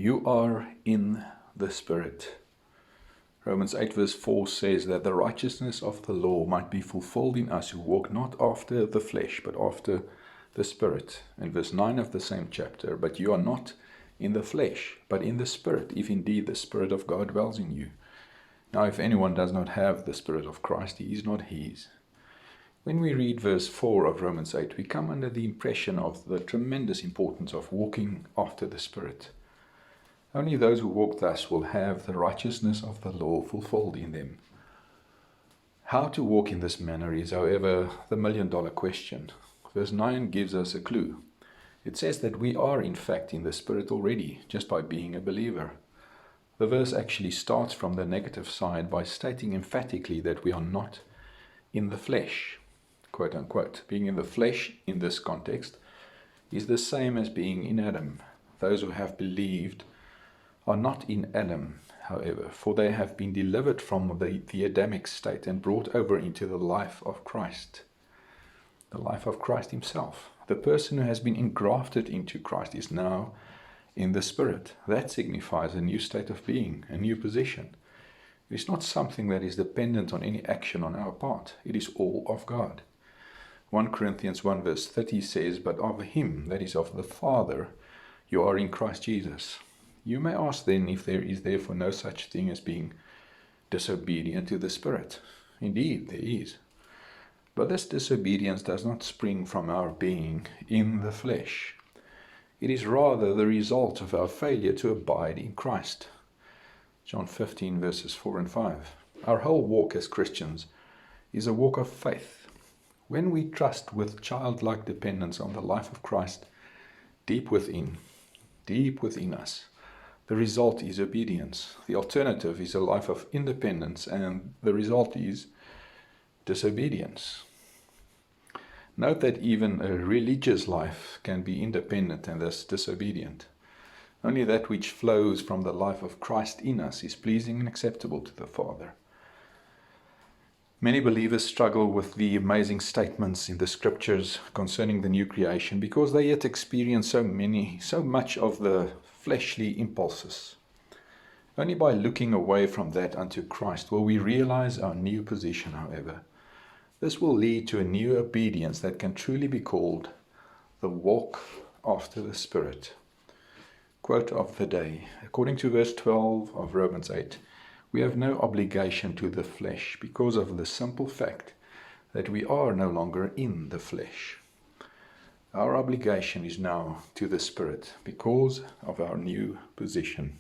You are in the Spirit. Romans 8 verse 4 says that the righteousness of the law might be fulfilled in us who walk not after the flesh, but after the Spirit. In verse 9 of the same chapter, but you are not in the flesh, but in the Spirit, if indeed the Spirit of God dwells in you. Now, if anyone does not have the Spirit of Christ, he is not his. When we read verse 4 of Romans 8, we come under the impression of the tremendous importance of walking after the Spirit. Only those who walk thus will have the righteousness of the law fulfilled in them. How to walk in this manner is, however, the million-dollar question. Verse 9 gives us a clue. It says that we are in fact in the Spirit already, just by being a believer. The verse actually starts from the negative side by stating emphatically that we are not in the flesh, quote unquote. Being in the flesh in this context is the same as being in Adam. Those who have believed are not in Adam, however, for they have been delivered from the Adamic state and brought over into the life of Christ. The life of Christ himself. The person who has been engrafted into Christ is now in the Spirit. That signifies a new state of being, a new position. It is not something that is dependent on any action on our part. It is all of God. 1 Corinthians 1 verse 30 says, but of him, that is of the Father, you are in Christ Jesus. You may ask then if there is therefore no such thing as being disobedient to the Spirit. Indeed, there is. But this disobedience does not spring from our being in the flesh. It is rather the result of our failure to abide in Christ. John 15 verses 4 and 5. Our whole walk as Christians is a walk of faith. When we trust with childlike dependence on the life of Christ deep within us, the result is obedience. The alternative is a life of independence, and the result is disobedience. Note that even a religious life can be independent and thus disobedient. Only that which flows from the life of Christ in us is pleasing and acceptable to the Father. Many believers struggle with the amazing statements in the scriptures concerning the new creation because they yet experience so much of the fleshly impulses. Only by looking away from that unto Christ will we realize our new position, however. This will lead to a new obedience that can truly be called the walk after the Spirit. Quote of the day. According to verse 12 of Romans 8, we have no obligation to the flesh because of the simple fact that we are no longer in the flesh. Our obligation is now to the Spirit because of our new position.